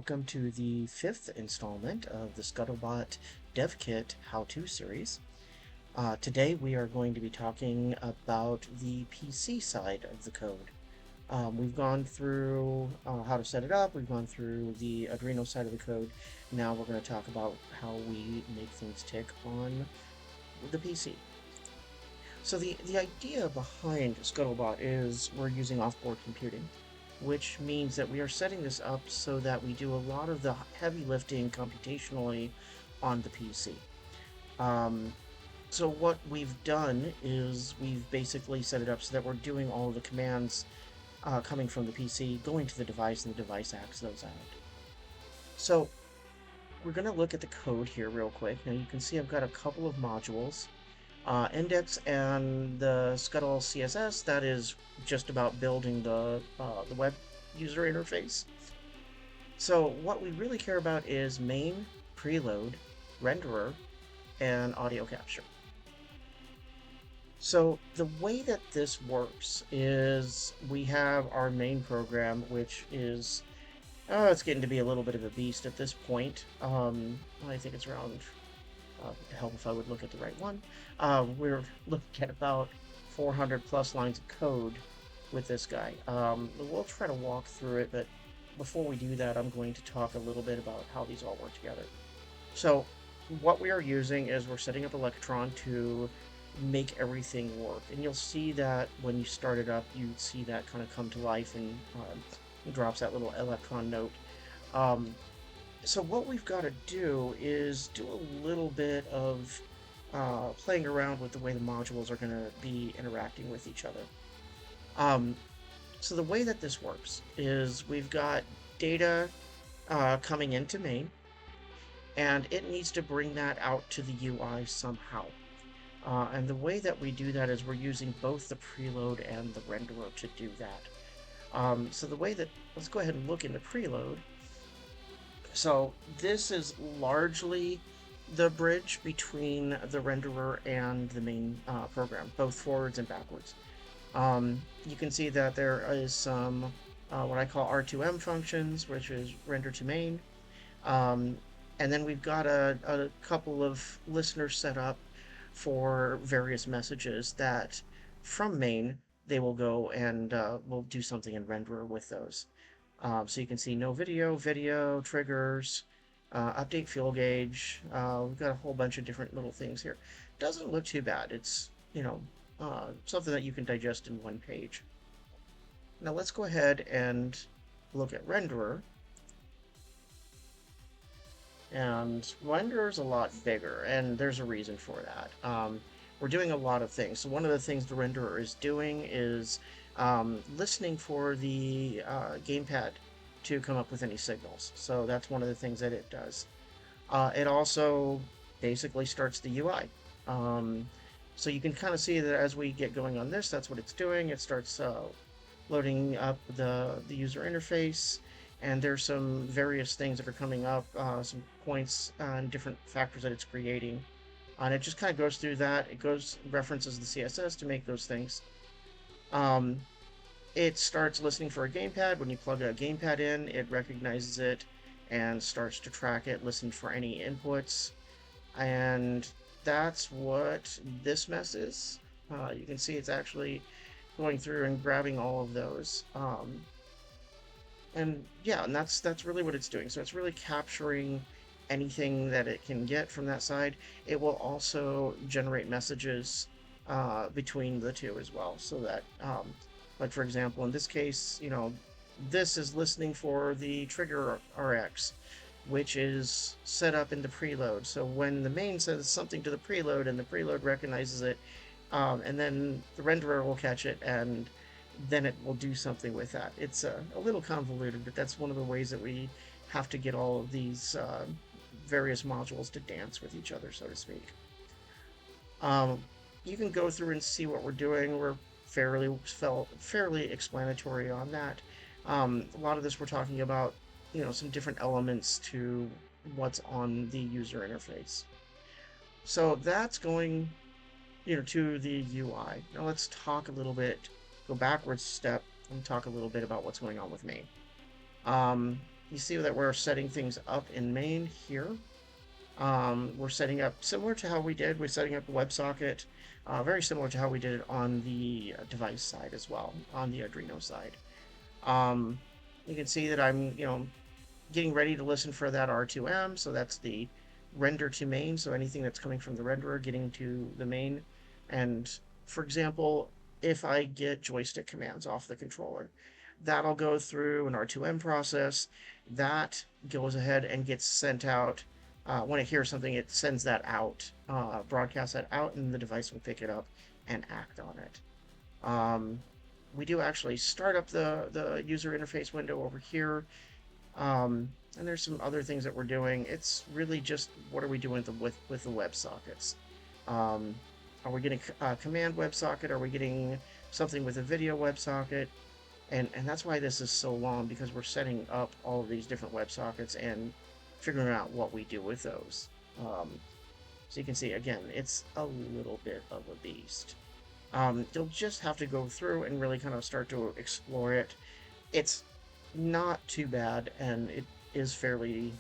welcome to the fifth installment of the Scuttlebutt Dev Kit How-To series. Today we are going to be talking about the PC side of the code. We've gone through how to set it up, we've gone through the Arduino side of the code. Now we're going to talk about how we make things tick on the PC. So the idea behind Scuttlebutt is we're using offboard computing, which means that we are setting this up so that we do a lot of the heavy lifting computationally on the PC. Um, so what we've done is we've basically set it up so that we're doing all of the commands coming from the PC, going to the device, and the device acts those out. So we're going to look at the code here real quick. Now you can see I've got a couple of modules. Index and the Scuttle CSS, that is just about building the web user interface. So what we really care about is main, preload, renderer, and audio capture. So the way that this works is we have our main program, which is, it's getting to be a little bit of a beast at this point. I think it's around help if I would look at the right one. We're looking at about 400 plus lines of code with this guy. We'll try to walk through it, but before we do that, I'm going to talk a little bit about how these all work together. So what we are using is we're setting up Electron to make everything work. And you'll see that when you start it up, you see that kind of come to life and it drops that little Electron note. So what we've got to do is do a little bit of playing around with the way the modules are going to be interacting with each other. So the way that this works is we've got data coming into main, and it needs to bring that out to the UI somehow. And the way that we do that is we're using both the preload and the renderer to do that. So the way that, let's go ahead and look in the preload. So this is largely the bridge between the renderer and the main program, both forwards and backwards. You can see that there is some what I call R2M functions, which is render to main. And then we've got a couple of listeners set up for various messages that from main they will go and we'll do something in renderer with those. So you can see no video, video, triggers, update fuel gauge. We've got a whole bunch of different little things here. Doesn't look too bad. It's, something that you can digest in one page. Now let's go ahead and look at renderer. And renderer is a lot bigger, and there's a reason for that. We're doing a lot of things. So one of the things the renderer is doing is listening for the gamepad to come up with any signals. So that's one of the things that it does. It also basically starts the UI. So you can kind of see that as we get going on this, that's what it's doing. It starts loading up the user interface, and there's some various things that are coming up, some points and different factors that it's creating. And it just kind of goes through that. It references the CSS to make those things. It starts listening for a gamepad. When you plug a gamepad in, it recognizes it and starts to track it, listen for any inputs. And that's what this mess is. You can see it's actually going through and grabbing all of those. And yeah, and that's really what it's doing. So it's really capturing anything that it can get from that side. It will also generate messages between the two as well, so that like for example, in this case, this is listening for the trigger RX, which is set up in the preload. So when the main says something to the preload and the preload recognizes it, and then the renderer will catch it and then it will do something with that. It's a little convoluted, but that's one of the ways that we have to get all of these various modules to dance with each other, so to speak. You can go through and see what we're doing. We're fairly explanatory on that. A lot of this we're talking about, some different elements to what's on the user interface. So that's going, to the UI. Now let's talk a little bit, go backwards step, and talk a little bit about what's going on with main. you see that we're setting things up in main here. We're setting up similar to how we're setting up a WebSocket, very similar to how we did it on the device side as well, on the Arduino side. Um, you can see that I'm, getting ready to listen for that R2M, so that's the render to main, so anything that's coming from the renderer getting to the main. And for example, if I get joystick commands off the controller, that'll go through an R2M process. That goes ahead and gets sent out. When it hears something, it sends that out, broadcasts that out, and the device will pick it up and act on it. Um, we do actually start up the user interface window over here. And there's some other things that we're doing. It's really just what are we doing with the WebSockets? Are we getting a command WebSocket? Are we getting something with a video WebSocket? And that's why this is so long, because we're setting up all of these different WebSockets and figuring out what we do with those. So you can see, again, it's a little bit of a beast. You'll just have to go through and really kind of start to explore it. It's not too bad, and it is fairly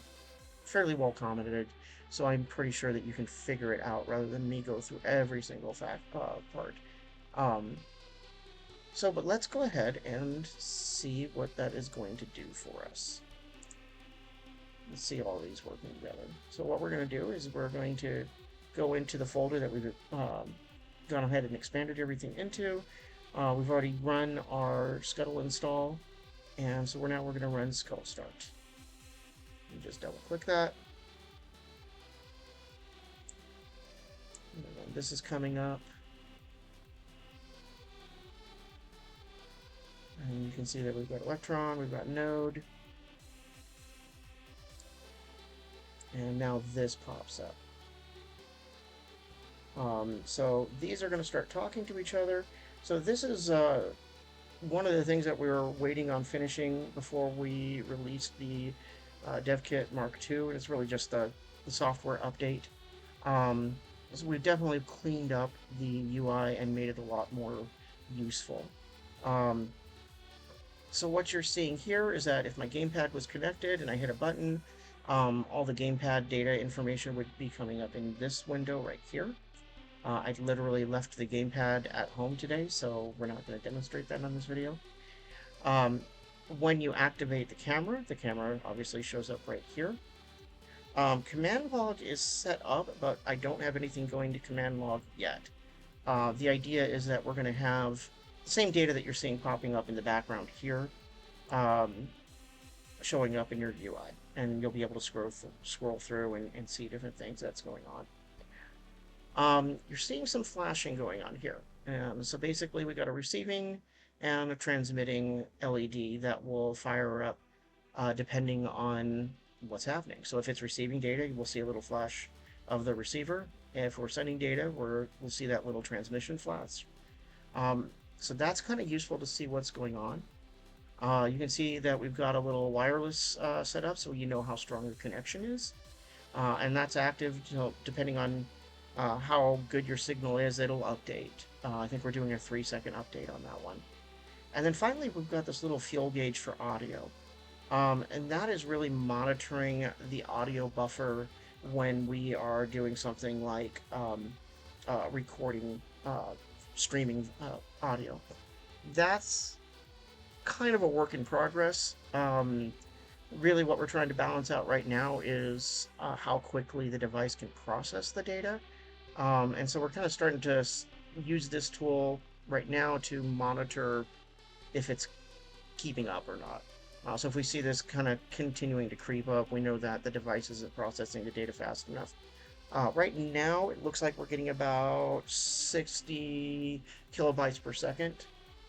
well commented, so I'm pretty sure that you can figure it out rather than me go through every single part. But let's go ahead and see what that is going to do for us. Let's see all these working together. So what we're going to do is we're going to go into the folder that we've gone ahead and expanded everything into. We've already run our Scuttle install, and so we're going to run Scuttle start. You just double click that. And this is coming up. And you can see that we've got Electron, we've got Node. And now this pops up. So these are going to start talking to each other. So this is one of the things that we were waiting on finishing before we released the DevKit Mark II, and it's really just the software update. So we've definitely cleaned up the UI and made it a lot more useful. So what you're seeing here is that if my gamepad was connected and I hit a button, all the gamepad data information would be coming up in this window right here. I literally left the gamepad at home today, so we're not going to demonstrate that on this video. When you activate the camera obviously shows up right here. Command log is set up, but I don't have anything going to command log yet. The idea is that we're going to have the same data that you're seeing popping up in the background here, showing up in your UI, and you'll be able to scroll through and see different things that's going on. You're seeing some flashing going on here. So basically we got a receiving and a transmitting LED that will fire up depending on what's happening. So if it's receiving data, we'll see a little flash of the receiver. And if we're sending data, we'll see that little transmission flash. So that's kind of useful to see what's going on. You can see that we've got a little wireless set up, so you know how strong the connection is. And that's active, depending on how good your signal is, it'll update. I think we're doing a 3-second update on that one. And then finally, we've got this little fuel gauge for audio. And that is really monitoring the audio buffer when we are doing something like recording, streaming audio. That's kind of a work in progress. Really what we're trying to balance out right now is how quickly the device can process the data. And so we're kind of starting to use this tool right now to monitor if it's keeping up or not. So if we see this kind of continuing to creep up, we know that the device isn't processing the data fast enough. Right now, it looks like we're getting about 60 kilobytes per second,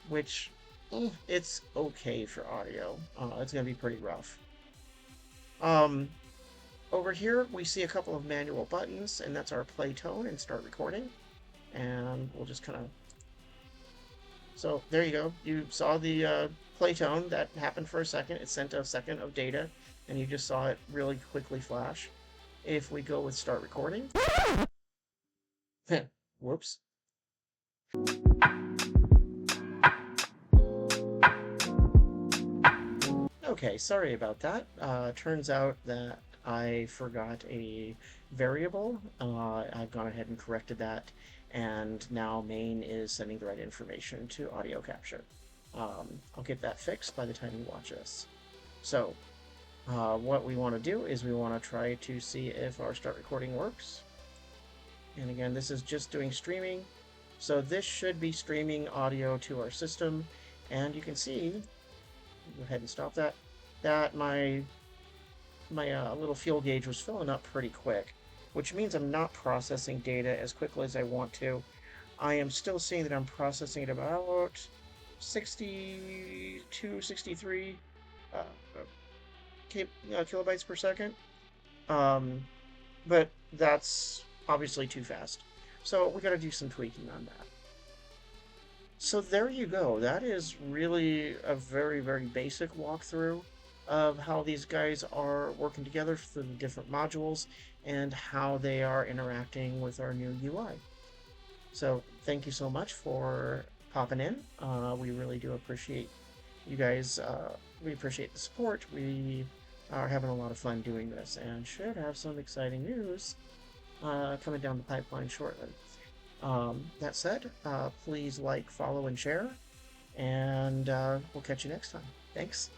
which it's okay for audio. It's going to be pretty rough. Over here, we see a couple of manual buttons, and that's our play tone and start recording. And we'll just kind of... So there you go. You saw the play tone. That happened for a second. It sent a second of data, and you just saw it really quickly flash. If we go with start recording... Whoops. Okay, sorry about that. Turns out that I forgot a variable. I've gone ahead and corrected that, and now main is sending the right information to audio capture. I'll get that fixed by the time you watch this. So, what we want to do is we want to try to see if our start recording works. And again, this is just doing streaming. So this should be streaming audio to our system. And you can see, go ahead and stop that, that my little fuel gauge was filling up pretty quick, which means I'm not processing data as quickly as I want to. I am still seeing that I'm processing at about 62, 63 uh, kilobytes per second. Um, but that's obviously too fast. So we got to do some tweaking on that. So there you go. That is really a very, very basic walkthrough of how these guys are working together for the different modules and how they are interacting with our new UI. So thank you so much for popping in. We really do appreciate you guys. We appreciate the support. We are having a lot of fun doing this and should have some exciting news coming down the pipeline shortly. That said, please like, follow, and share, and we'll catch you next time. Thanks.